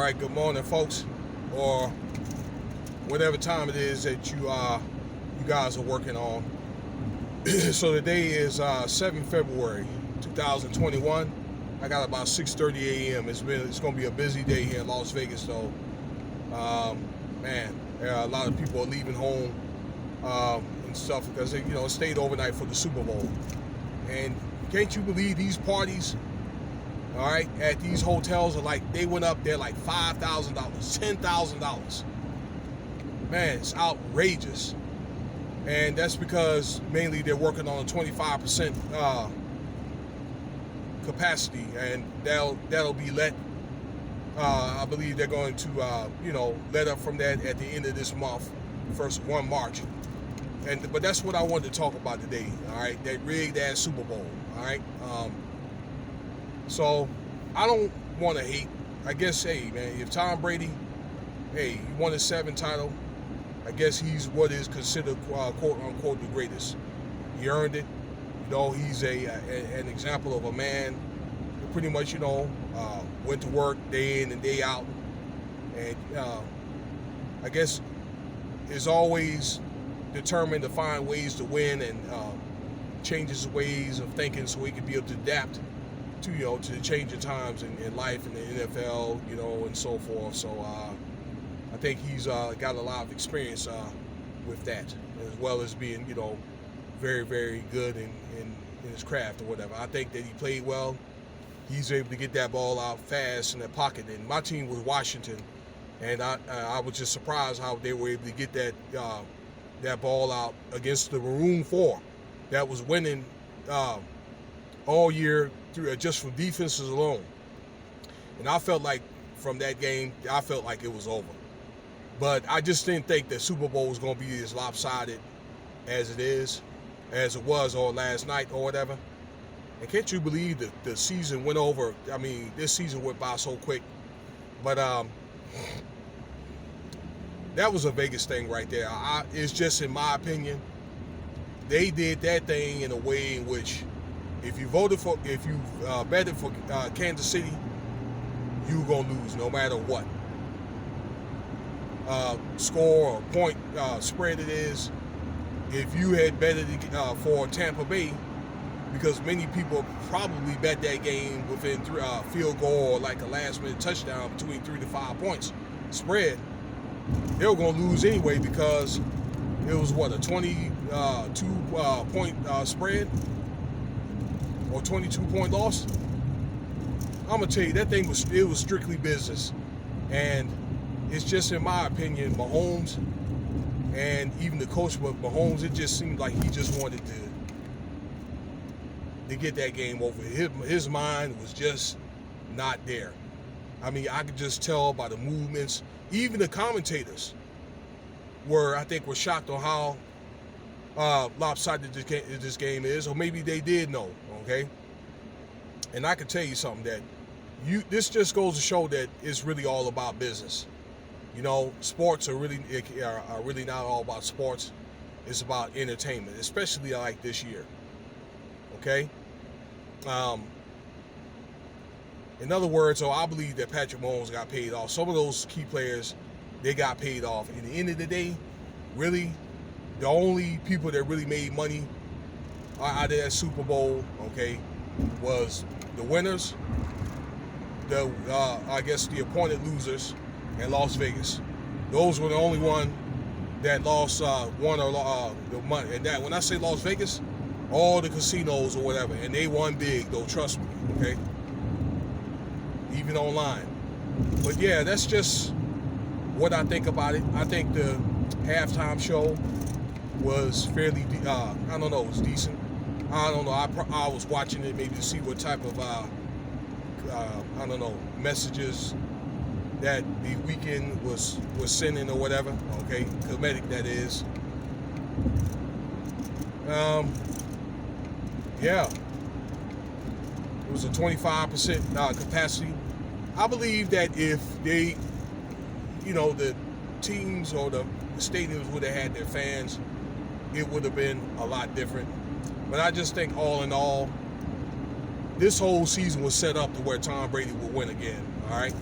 right, good morning, folks, or whatever time it is that you guys are working on. So today is 7 February 2021. I got about 6:30 a.m. It's going to be a busy day here in Las Vegas, though. Man, a lot of people are leaving home and stuff because they stayed overnight for the Super Bowl. And can't you believe these parties? All right, at these hotels are like, they went up there like $5,000, $10,000. Man, it's outrageous. And that's because mainly they're working on a 25% capacity, and that'll be let. I believe they're going to let up from that at the end of this month, first 1 March. But that's what I wanted to talk about today. All right, that rigged ass Super Bowl. All right. So I don't want to hate. I guess, hey man, if Tom Brady, he won his 7th title, I guess he's what is considered quote unquote the greatest. He earned it. He's an example of a man who pretty much went to work day in and day out, and I guess is always determined to find ways to win and changes ways of thinking so he can be able to adapt to the changing times in life in the NFL, and so forth. So I think he's got a lot of experience with that, as well as being very, very good in his craft or whatever. I think that he played well. He's able to get that ball out fast in the pocket. And my team was Washington, and I was just surprised how they were able to get that ball out against the Maroon 4 that was winning all year through just from defenses alone. And I felt like from that game, I felt like it was over. But I just didn't think that Super Bowl was going to be as lopsided as it was or last night or whatever. And can't you believe that the season went over? I mean, this season went by so quick. But that was a Vegas thing right there. It's just, in my opinion, they did that thing in a way in which if you betted for Kansas City, you're going to lose no matter what score or point spread it is. If you had betted for Tampa Bay, because many people probably bet that game within field goal or like a last-minute touchdown between 3 to 5 points spread, they were going to lose anyway because it was, a 22-point spread or 22-point loss. I'm going to tell you, that thing was strictly business. And it's just, in my opinion, Mahomes and even the coach with Mahomes, it just seemed like he just wanted to get that game over. His mind was just not there. I mean, I could just tell by the movements. Even the commentators were shocked on how lopsided this game is, or maybe they did know, okay? And I can tell you something, that this just goes to show that it's really all about business. Sports are really not all about sports. It's about entertainment, especially like this year. Okay? In other words, I believe that Patrick Mahomes got paid off. Some of those key players, they got paid off. In the end of the day, really, the only people that really made money out of that Super Bowl, okay, was the winners, the appointed losers, and Las Vegas. Those were the only one that lost won or the money. And that, when I say Las Vegas, all the casinos or whatever, and they won big though, trust me, okay? Even online. But yeah, that's just what I think about it. I think the halftime show was fairly, it was decent. I don't know, I was watching it maybe to see what type of, messages that the weekend was sending or whatever, okay, comedic that is. Yeah, it was a 25% capacity. I believe that if they, the teams or the stadiums would have had their fans, it would have been a lot different. But I just think all in all, this whole season was set up to where Tom Brady would win again, all right?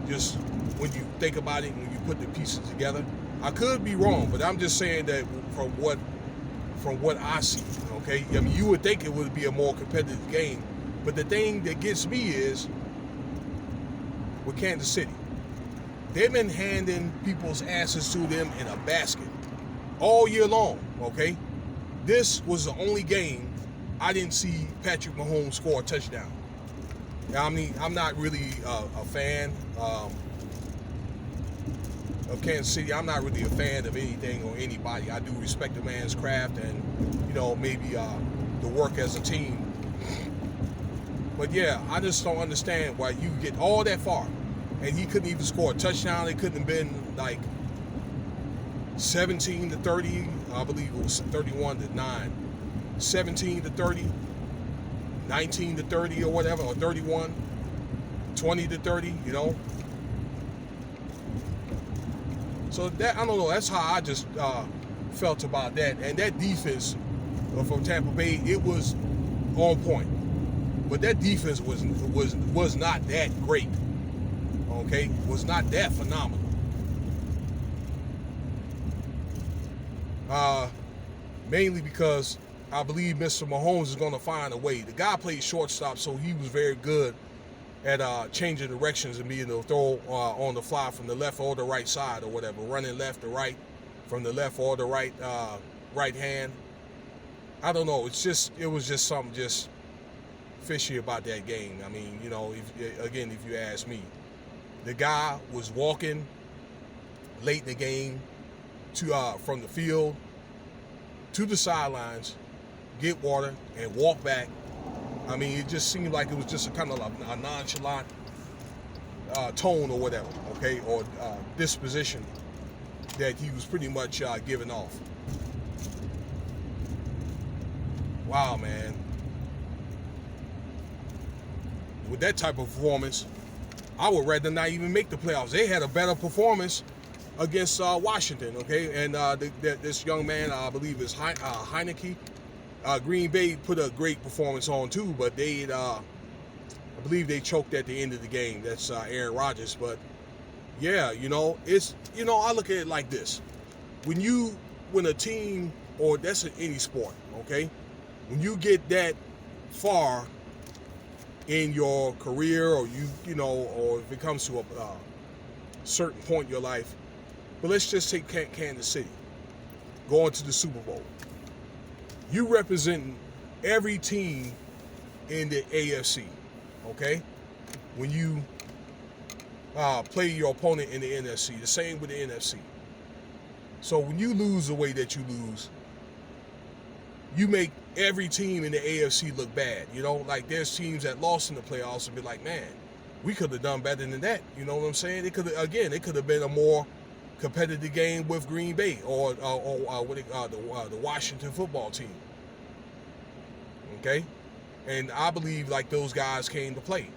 Just when you think about it, when you put the pieces together. I could be wrong, but I'm just saying that from what I see, okay? I mean, you would think it would be a more competitive game, but the thing that gets me is with Kansas City, they've been handing people's asses to them in a basket all year long, okay? This was the only game I didn't see Patrick Mahomes score a touchdown. I mean, I'm not really a fan of Kansas City. I'm not really a fan of anything or anybody. I do respect the man's craft and, maybe the work as a team. But yeah, I just don't understand why you get all that far and he couldn't even score a touchdown. It couldn't have been like 17-30. I believe it was 31-9. 17-30. 19-30 or whatever, or 31, 20-30, So that, I don't know, that's how I just felt about that. And that defense from Tampa Bay, it was on point. But that defense was not that great. Okay? Was not that phenomenal. Mainly because I believe Mr. Mahomes is going to find a way. The guy played shortstop, so he was very good at changing directions and being able to throw on the fly from the left or the right side or whatever, running left or right from the left or the right hand. I don't know. It was just something just fishy about that game. I mean, if you ask me, the guy was walking late in the game from the field to the sidelines, get water, and walk back. I mean, it just seemed like it was just a kind of a nonchalant tone or whatever, okay, or disposition that he was pretty much giving off. Wow, man. With that type of performance, I would rather not even make the playoffs. They had a better performance against Washington, okay? And this young man, I believe is Heineke. Green Bay put a great performance on too, but I believe they choked at the end of the game. That's Aaron Rodgers. But yeah, I look at it like this: when a team, or that's in any sport, okay, when you get that far in your career, or or if it comes to a certain point in your life, but let's just take Kansas City going to the Super Bowl. You represent every team in the AFC, okay? When you play your opponent in the NFC, the same with the NFC. So when you lose the way that you lose, you make every team in the AFC look bad. Like there's teams that lost in the playoffs and be like, man, we could have done better than that. You know what I'm saying? It could have been a more competitive game with Green Bay or the Washington football team. Okay, and I believe like those guys came to play.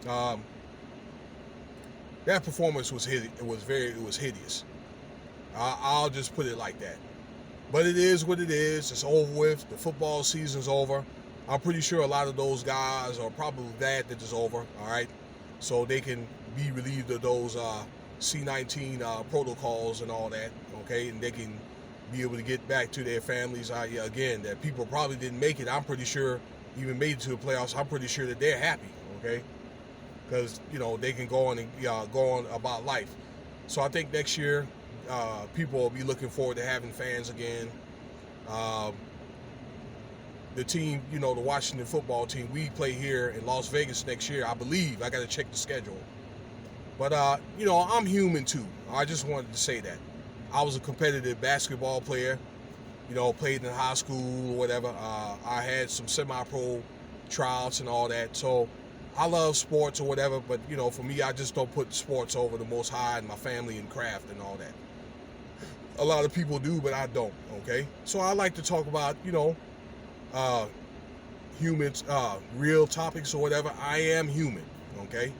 That performance was hideous. It was hideous. I'll just put it like that. But it is what it is. It's over with. The football season's over. I'm pretty sure a lot of those guys are probably glad that it's over. All right, so they can be relieved of those C-19 protocols and all that, okay, and they can be able to get back to their families. Again, that people probably didn't make it, I'm pretty sure, even made it to the playoffs, I'm pretty sure that they're happy, okay, because, they can go on and go on about life. So I think next year, people will be looking forward to having fans again. The team, the Washington football team, we play here in Las Vegas next year, I believe. I got to check the schedule. But, I'm human too. I just wanted to say that. I was a competitive basketball player, played in high school or whatever. I had some semi-pro tryouts and all that. So I love sports or whatever. But, for me, I just don't put sports over the Most High and my family and craft and all that. A lot of people do, but I don't, okay? So I like to talk about, humans, real topics or whatever. I am human, okay?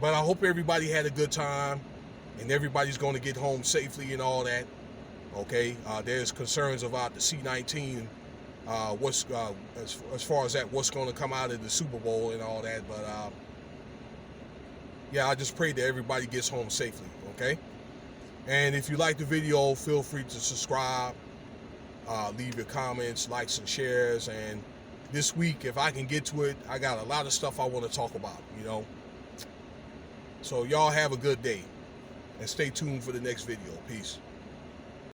But I hope everybody had a good time and everybody's going to get home safely and all that. Okay, there's concerns about the C-19, as far as that, what's going to come out of the Super Bowl and all that. But yeah, I just pray that everybody gets home safely, okay? And if you like the video, feel free to subscribe, leave your comments, likes, and shares. And this week, if I can get to it, I got a lot of stuff I want to talk about, you know? So y'all have a good day, and stay tuned for the next video. Peace.